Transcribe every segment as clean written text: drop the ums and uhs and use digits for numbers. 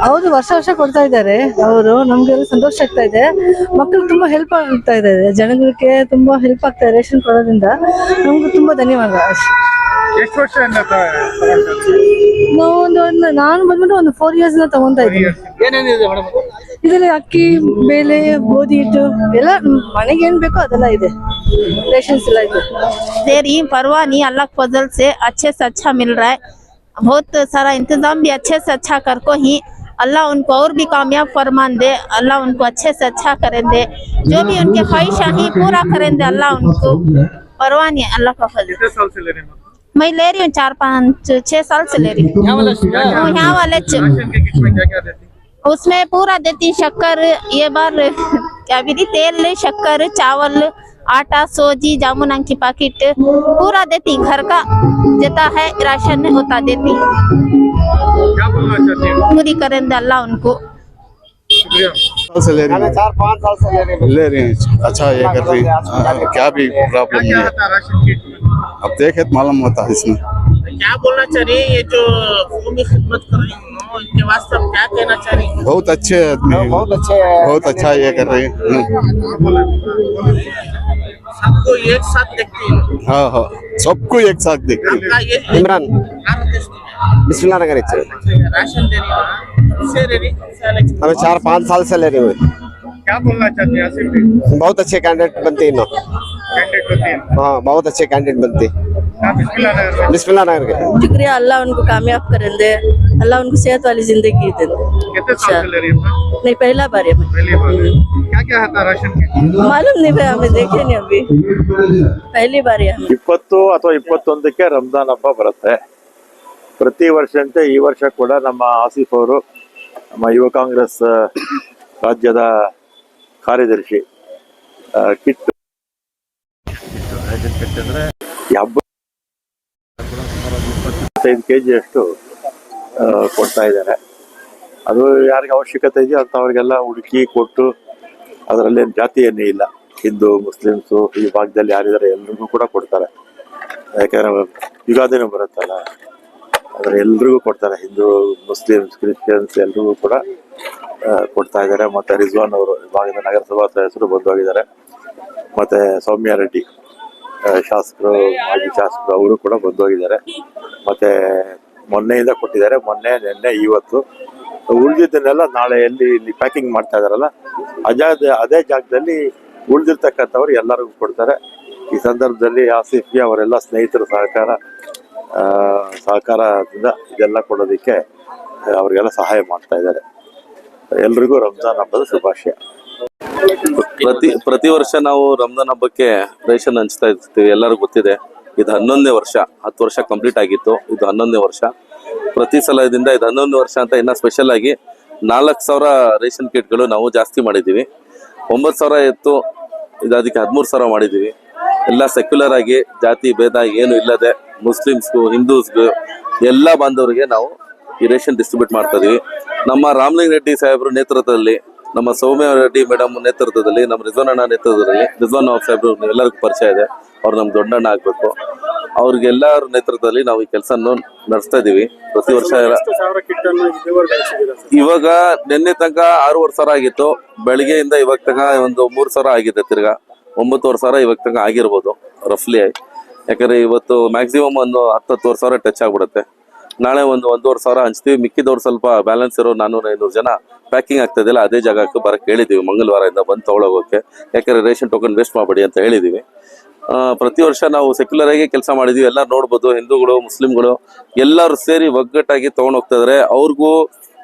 ಹೌದು, ವರ್ಷ ವರ್ಷ ಕೊಡ್ತಾ ಇದ್ದಾರೆ ಅವರು. ನಮ್ಗೆಲ್ಲ ಸಂತೋಷ ಆಗ್ತಾ ಇದೆ. ಮಕ್ಕಳು ತುಂಬಾ ಹೆಲ್ಪ್ ಆಗ್ತಾ ಇದೆ, ಜನಗಳಿಗೆ ತುಂಬಾ ಹೆಲ್ಪ್ ಆಗ್ತಾ ಇದೆ ರೇಷನ್ ಕೊಡೋದ್ರಿಂದ. ನಮ್ಗೆ ತುಂಬಾ ಧನ್ಯವಾದ. ಎಷ್ಟು ವರ್ಷದಿಂದ ನಾವು ನಾನು ಬಂದ್ಬಿಟ್ಟು ಒಂದು 4 years ತಗೊಂತಾ ಇದ್ದೀನಿ. ಏನೇನಿದೆ ಮೇಡಮ್? ಇದರಲ್ಲಿ ಅಕ್ಕಿ, ಬೇಳೆ, ಗೋಧಿ ಹಿಟ್ಟು ಎಲ್ಲ ಮನೆಗೆ ಏನ್ ಬೇಕೋ ಅದೆಲ್ಲ ಇದೆ, ರೇಷನ್ಸ್ ಎಲ್ಲ ಇದೆ. देरी परवाह नहीं, अल्लाह के फजल से अच्छे से अच्छा मिल रहा है। बहुत सारा इंतजाम भी अच्छे से अच्छा कर को ही अल्लाह उनको और भी कामयाब फरमान दे। अल्लाह उनको अच्छे से अच्छा करें दे, जो भी उनके ख्वाहिशा ही पूरा करें दे। अल्लाह उनको परवाह नहीं, अल्लाह का फजल। कितने साल से ले रहे हैं? मैं ले रही हूँ 4-5-6 साल से ले रही हूँ। यहाँ वाले राशन के किट में क्या क्या देती? उसमें पूरा देती, शक्कर, ये बार क्या भी दी, तेल, शक्कर, चावल, आटा, सोजी, जामुन की पैकेट पूरा देती। घर का जितना है राशन उतना देती। क्या बोलना चाहती हैं? पूरी करें दे अल्लाह उनको। शुक्रिया। 4-5 साल से ले रही हैं। अच्छा ये कर रही क्या भी प्रॉब्लम क्या नहीं है। था राशन किट में? अब देखे तो मालूम होता है इसमें। क्या बोलना चाह रही है ये जो भूमि खिदमत कर रही हूँ, इनके वास्ते आप क्या कहना चाह रही है? बहुत अच्छे आदमी, बहुत अच्छा ये कर रही है। सबको एक साथ देखती है। हाँ हाँ, सबको एक साथ देखते हैं। आपका ये इमरान भारत देश में बिस्मिल्लाह नगर इच्छा राशन दे रही है, से दे रही है। हमें 4-5 साल से ले रहे हुए। क्या बोलना चाहते हैं आसिफ भाई? बहुत अच्छे कैंडिडेट बनते हैं कैंडिडेट होती है। हाँ, बहुत अच्छे कैंडिडेट बनते हैं। आप बिस्मिल्लाह नगर में। बिस्मिल्लाह नगर के शुक्रिया, अल्लाह उनको कामयाब करें दे, अल्लाह उनको सेहत वाली जिंदगी दे। कितने साल से ले रही है? नहीं, पहला बार है। पहली बार है। क्या क्या था राशन किट? मालूम नहीं भाई, हमें देखे नहीं अभी, पहली बार है हमें। 20 ಅಥವಾ 21ಕ್ಕೆ ರಂಜಾನ್ ಹಬ್ಬ ಬರುತ್ತೆ. ಪ್ರತಿ ವರ್ಷಂತೆ ಈ ವರ್ಷ ಕೂಡ ನಮ್ಮ ಆಸಿಫ್ ಅವರು, ನಮ್ಮ ಯುವ ಕಾಂಗ್ರೆಸ್ ರಾಜ್ಯದ ಕಾರ್ಯದರ್ಶಿ, ಕಿಟ್ ರೇಷನ್ ಕಿಟ್ ಅಂದ್ರೆ ಈ ಹಬ್ಬ 25 kg ಅಷ್ಟು ಕೊಡ್ತಾ ಇದ್ದಾರೆ. ಅದು ಯಾರಿಗೆ ಅವಶ್ಯಕತೆ ಇದೆಯೋ ಅಂಥವ್ರಿಗೆಲ್ಲ ಹುಡುಕಿ ಕೊಟ್ಟು, ಅದರಲ್ಲಿ ಜಾತಿ ಏನೇ ಇಲ್ಲ, ಹಿಂದೂ ಮುಸ್ಲಿಮ್ಸು ಈ ಭಾಗದಲ್ಲಿ ಯಾರಿದ್ದಾರೆ ಎಲ್ರಿಗೂ ಕೂಡ ಕೊಡ್ತಾರೆ. ಯಾಕಂದ್ರೆ ಯುಗಾದಿನೂ ಬರುತ್ತಲ್ಲ, ಆದರೆ ಎಲ್ರಿಗೂ ಕೊಡ್ತಾರೆ. ಹಿಂದೂ, ಮುಸ್ಲಿಮ್ಸ್, ಕ್ರಿಶ್ಚಿಯನ್ಸ್ ಎಲ್ರಿಗೂ ಕೂಡ ಕೊಡ್ತಾ ಇದ್ದಾರೆ. ಮತ್ತು ರಿಜ್ವಾನ್ ಅವರು ಭಾಗದ ನಗರಸಭಾ ಸದಸ್ಯರು ಬಂದೋಗಿದ್ದಾರೆ. ಮತ್ತು ಸೌಮ್ಯ ರೆಡ್ಡಿ ಶಾಸಕರು, ಮಾಜಿ ಶಾಸಕರು ಅವರು ಕೂಡ ಬಂದೋಗಿದ್ದಾರೆ. ಮತ್ತು ಮೊನ್ನೆಯಿಂದ ಕೊಟ್ಟಿದ್ದಾರೆ, ಮೊನ್ನೆ, ನಿನ್ನೆ, ಇವತ್ತು. ಉಳಿದಿದ್ದನ್ನೆಲ್ಲ ನಾಳೆ ಇಲ್ಲಿ ಪ್ಯಾಕಿಂಗ್ ಮಾಡ್ತಾ ಇದಾರಲ್ಲ, ಅದೇ ಜಾಗದಲ್ಲಿ ಉಳಿದಿರ್ತಕ್ಕಂಥವ್ರು ಎಲ್ಲರಿಗೂ ಕೊಡ್ತಾರೆ. ಈ ಸಂದರ್ಭದಲ್ಲಿ ಆಸಿಫ್ಗೆ ಅವರೆಲ್ಲ ಸ್ನೇಹಿತರು ಸಹಕಾರದಿಂದ ಇದೆಲ್ಲ ಕೊಡೋದಕ್ಕೆ ಅವರಿಗೆಲ್ಲ ಸಹಾಯ ಮಾಡ್ತಾ ಇದ್ದಾರೆ. ಎಲ್ರಿಗೂ ರಂಜಾನ್ ಹಬ್ಬದ ಶುಭಾಶಯ. ಪ್ರತಿ ವರ್ಷ ನಾವು ರಂಜಾನ್ ಹಬ್ಬಕ್ಕೆ ರೇಷನ್ ಹಂಚ್ತಾ ಇರ್ತೀವಿ, ಎಲ್ಲರಿಗೂ ಗೊತ್ತಿದೆ. ಇದು 11ನೇ ವರ್ಷ, 10 ವರ್ಷ ಕಂಪ್ಲೀಟ್ ಆಗಿತ್ತು, ಇದು 11ನೇ ವರ್ಷ. ಪ್ರತಿ ಸಲದಿಂದ ಇದು 11ನೇ ವರ್ಷ ಅಂತ ಇನ್ನ ಸ್ಪೆಷಲ್ ಆಗಿ 4,000 ರೇಷನ್ ಕಿಟ್ಗಳು ನಾವು ಜಾಸ್ತಿ ಮಾಡಿದ್ದೀವಿ. 9,000 ಇತ್ತು, ಇದು ಅದಕ್ಕೆ 13,000 ಮಾಡಿದ್ದೀವಿ. ಎಲ್ಲ ಸೆಕ್ಯುಲರ್ ಆಗಿ, ಜಾತಿ ಭೇದ ಏನು ಇಲ್ಲದೆ, ಮುಸ್ಲಿಮ್ಸ್ಗೂ ಹಿಂದೂಸ್ಗೂ ಎಲ್ಲ ಬಾಂಧವರಿಗೆ ನಾವು ಈ ರೇಷನ್ ಡಿಸ್ಟ್ರಿಬ್ಯೂಟ್ ಮಾಡ್ತಾ ಇದೀವಿ. ನಮ್ಮ ರಾಮಲಿಂಗ ರೆಡ್ಡಿ ಸಾಹೇಬ್ರ ನೇತೃತ್ವದಲ್ಲಿ, ನಮ್ಮ ಸೌಮ್ಯ ರೆಡ್ಡಿ ಮೇಡಮ್ ನೇತೃತ್ವದಲ್ಲಿ, ನಮ್ಮ ರಿಜ್ವಾನ್ ಅಣ್ಣ ನೇತೃತ್ವದಲ್ಲಿ, ರಿಜ್ವಾನ್ ಸಾಹೇಬ್ರು ಎಲ್ಲರಿಗೂ ಪರಿಚಯ ಇದೆ, ಅವ್ರು ನಮ್ಗೆ ದೊಡ್ಡಣ್ಣ ಆಗ್ಬೇಕು. ಅವ್ರಿಗೆಲ್ಲರ ನೇತೃತ್ವದಲ್ಲಿ ನಾವು ಈ ಕೆಲಸ ನಡೆಸ್ತಾ ಇದೀವಿ ಪ್ರತಿ ವರ್ಷ. ಇವಾಗ ನಿನ್ನೆ ತನಕ 6,500 ಆಗಿತ್ತು, ಬೆಳಿಗ್ಗೆಯಿಂದ ಇವಾಗ ತನಕ ಒಂದು 3,000 ಆಗಿದೆ. ತಿರ್ಗಾ 9,500 ಇವಾಗ ತನಕ ಆಗಿರ್ಬೋದು ರಫ್ಲಿ. ಯಾಕಂದ್ರೆ ಇವತ್ತು ಮ್ಯಾಕ್ಸಿಮಮ್ ಒಂದು 10,000 ಟಚ್ ಆಗ್ಬಿಡುತ್ತೆ. ನಾಳೆ ಒಂದು 1,500 ಹಂಚ್ತೀವಿ. ಮಿಕ್ಕಿದವ್ರು ಸ್ವಲ್ಪ ಬ್ಯಾಲೆನ್ಸ್ ಇರೋ 400-500 ಜನ ಪ್ಯಾಕಿಂಗ್ ಆಗ್ತಾ ಇದೆಯಲ್ಲ, ಅದೇ ಜಾಗಕ್ಕೆ ಬರಕ್ಕೆ ಹೇಳಿದೀವಿ, ಮಂಗಳವಾರದಿಂದ ಬಂದು ತಗೊಳೋಗೋಕೆ. ಯಾಕಂದ್ರೆ ರೇಷನ್ ಟೋಕನ್ ವೇಸ್ಟ್ ಮಾಡಬೇಡಿ ಅಂತ ಹೇಳಿದೀವಿ. ಪ್ರತಿ ವರ್ಷ ನಾವು ಸೆಕ್ಯುಲರ್ ಆಗಿ ಕೆಲಸ ಮಾಡಿದೀವಿ. ಎಲ್ಲ ನೋಡ್ಬೋದು, ಹಿಂದೂಗಳು, ಮುಸ್ಲಿಮ್ಗಳು ಎಲ್ಲರೂ ಸೇರಿ ಒಗ್ಗಟ್ಟಾಗಿ ತಗೊಂಡು ಹೋಗ್ತಾ ಇದಾರೆ. ಅವ್ರಿಗೂ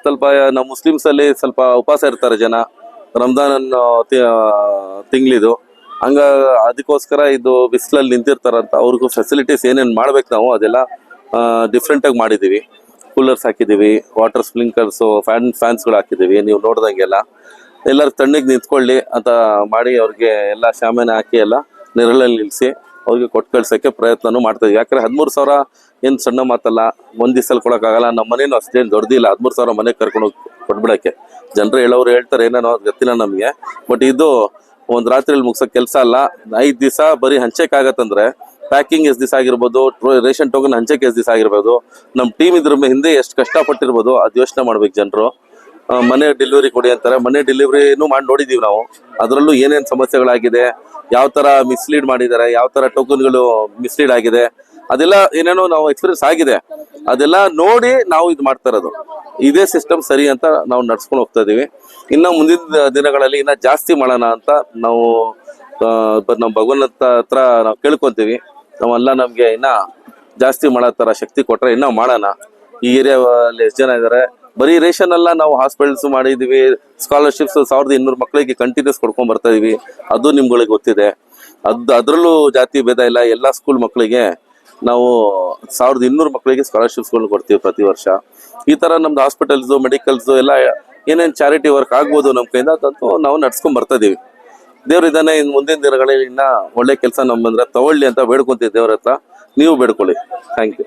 ಸ್ವಲ್ಪ, ನಾವು ಮುಸ್ಲಿಮ್ಸ್ ಅಲ್ಲಿ ಸ್ವಲ್ಪ ಉಪವಾಸ ಇರ್ತಾರೆ ಜನ, ರಂಜಾನ್ ತಿಂಗಳಿದು. ಹಂಗ ಅದಕ್ಕೋಸ್ಕರ ಇದು ಬಿಸಿಲಲ್ಲಿ ನಿಂತಿರ್ತಾರಂತ ಅವ್ರಿಗೂ ಫೆಸಿಲಿಟೀಸ್ ಏನೇನು ಮಾಡ್ಬೇಕು ನಾವು ಅದೆಲ್ಲ ಡಿಫ್ರೆಂಟ್ ಆಗಿ ಮಾಡಿದೀವಿ. ಕೂಲರ್ಸ್ ಹಾಕಿದೀವಿ, ವಾಟರ್ ಸ್ಪ್ರಿಂಕರ್ಸು, ಫ್ಯಾನ್ಸ್ಗಳು ಹಾಕಿದೀವಿ. ನೀವು ನೋಡ್ದಂಗೆಲ್ಲ ಎಲ್ಲರೂ ತಣ್ಣಗೆ ನಿಂತ್ಕೊಳ್ಳಿ ಅಂತ ಮಾಡಿ ಅವ್ರಿಗೆ ಎಲ್ಲ ಶಾಮಿಯಾನ ಹಾಕಿ ಎಲ್ಲ ನೆರಳಲ್ಲಿ ನಿಲ್ಲಿಸಿ ಅವ್ರಿಗೆ ಕೊಟ್ಟು ಕಳ್ಸೋಕ್ಕೆ ಪ್ರಯತ್ನನೂ ಮಾಡ್ತಾ ಇದೀವಿ. ಯಾಕಂದ್ರೆ 13,000 ಏನು ಸಣ್ಣ ಮಾತಲ್ಲ, ಒಂದ್ ದಿವಸಲ್ಲಿ ಕೊಡೋಕ್ಕಾಗಲ್ಲ. ನಮ್ಮ ಮನೇನು ಅಷ್ಟೇನು ದೊಡ್ಡದಿಲ್ಲ, 13,000 ಮನೆಗೆ ಕರ್ಕೊಂಡು ಹೋಗಿ ಕೊಟ್ಬಿಡಕ್ಕೆ. ಜನರು ಹೇಳೋರು ಹೇಳ್ತಾರೆ, ಏನೇನೋ ಅದು ಗೊತ್ತಿಲ್ಲ ನಮಗೆ. ಬಟ್ ಇದು ಒಂದು ರಾತ್ರಿಯಲ್ಲಿ ಮುಗಿಸೋ ಕೆಲಸ ಅಲ್ಲ. 5 ದಿವಸ ಬರೀ ಹಂಚಕ್ಕಾಗತ್ತಂದ್ರೆ ಪ್ಯಾಕಿಂಗ್ ಎಷ್ಟು ದಿವಸ ಆಗಿರ್ಬೋದು, ರೇಷನ್ ಟೋಕನ್ ಹಂಚಕ್ಕೆ ಎಷ್ಟು ದಿವಸ ಆಗಿರ್ಬೋದು, ನಮ್ಮ ಟೀಮ್ ಇದ್ರ ಹಿಂದೆ ಎಷ್ಟು ಕಷ್ಟಪಟ್ಟಿರ್ಬೋದು, ಅದು ಯೋಚನೆ ಮಾಡ್ಬೇಕು ಜನರು. ಮನೆ ಡೆಲಿವರಿ ಕೊಡಿ ಅಂತಾರೆ. ಮನೆ ಡೆಲಿವರಿನೂ ಮಾಡಿ ನೋಡಿದೀವಿ ನಾವು. ಅದರಲ್ಲೂ ಏನೇನು ಸಮಸ್ಯೆಗಳಾಗಿದೆ, ಯಾವ ತರ ಮಿಸ್ಲೀಡ್ ಮಾಡಿದ್ದಾರೆ, ಯಾವ ತರ ಟೋಕನ್ಗಳು ಮಿಸ್ಲೀಡ್ ಆಗಿದೆ, ಅದೆಲ್ಲ ಏನೇನೋ ನಾವು ಎಕ್ಸ್ಪೀರಿಯನ್ಸ್ ಆಗಿದೆ. ಅದೆಲ್ಲ ನೋಡಿ ನಾವು ಇದು ಮಾಡ್ತಾ ಇರೋದು. ಇದೇ ಸಿಸ್ಟಮ್ ಸರಿ ಅಂತ ನಾವು ನಡ್ಸ್ಕೊಂಡು ಹೋಗ್ತಾ ಇದೀವಿ. ಇನ್ನು ಮುಂದಿನ ದಿನಗಳಲ್ಲಿ ಇನ್ನ ಜಾಸ್ತಿ ಮಾಡೋಣ ಅಂತ ನಾವು ನಮ್ಮ ಭಗವಂತ ಹತ್ರ ನಾವು ಕೇಳ್ಕೊಂತೀವಿ. ನಾವೆಲ್ಲ ನಮ್ಗೆ ಇನ್ನ ಜಾಸ್ತಿ ಮಾಡೋ ತರ ಶಕ್ತಿ ಕೊಟ್ರೆ ಇನ್ನ ಮಾಡೋಣ. ಈ ಏರಿಯಾದಲ್ಲಿ ಎಷ್ಟು ಜನ ಇದ್ದಾರೆ, ಬರೀ ರೇಷನ್ ಅಲ್ಲ, ನಾವು ಹಾಸ್ಪಿಟಲ್ಸ್ ಮಾಡಿದೀವಿ, ಸ್ಕಾಲರ್ಶಿಪ್ಸ್ 1200 ಮಕ್ಕಳಿಗೆ ಕಂಟಿನ್ಯೂಸ್ ಕೊಡ್ಕೊಂಡ್ ಬರ್ತಾ ಇದೀವಿ. ಅದು ನಿಮ್ಗಳಿಗೆ ಗೊತ್ತಿದೆ. ಅದ್ರಲ್ಲೂ ಜಾತಿ ಭೇದ ಇಲ್ಲ. ಎಲ್ಲಾ ಸ್ಕೂಲ್ ಮಕ್ಕಳಿಗೆ ನಾವು 1200 ಮಕ್ಕಳಿಗೆ ಸ್ಕಾಲರ್ಶಿಪ್ಸ್ಗಳನ್ನ ಕೊಡ್ತೀವಿ ಪ್ರತಿ ವರ್ಷ. ಈ ತರ ನಮ್ದು ಹಾಸ್ಪಿಟಲ್ಸ್, ಮೆಡಿಕಲ್ಸ್ ಎಲ್ಲ ಏನೇನ್ ಚಾರಿಟಿ ವರ್ಕ್ ಆಗ್ಬೋದು ನಮ್ಮ ಕೈಯಿಂದ ಅದಂತೂ ನಾವು ನಡ್ಸ್ಕೊಂಡ್ ಬರ್ತಾ ಇದೀವಿ. ದೇವ್ರ ಇದಾನೆ, ಇನ್ ಮುಂದಿನ ದಿನಗಳಲ್ಲಿ ಇನ್ನ ಒಳ್ಳೆ ಕೆಲಸ ನಮ್ಮ ಬಂದ್ರೆ ತಗೊಳ್ಳಿ ಅಂತ ಬೇಡ್ಕೊಂತೀವಿ ದೇವ್ರ ಹತ್ರ. ನೀವು ಬೇಡ್ಕೊಳ್ಳಿ. Thank you.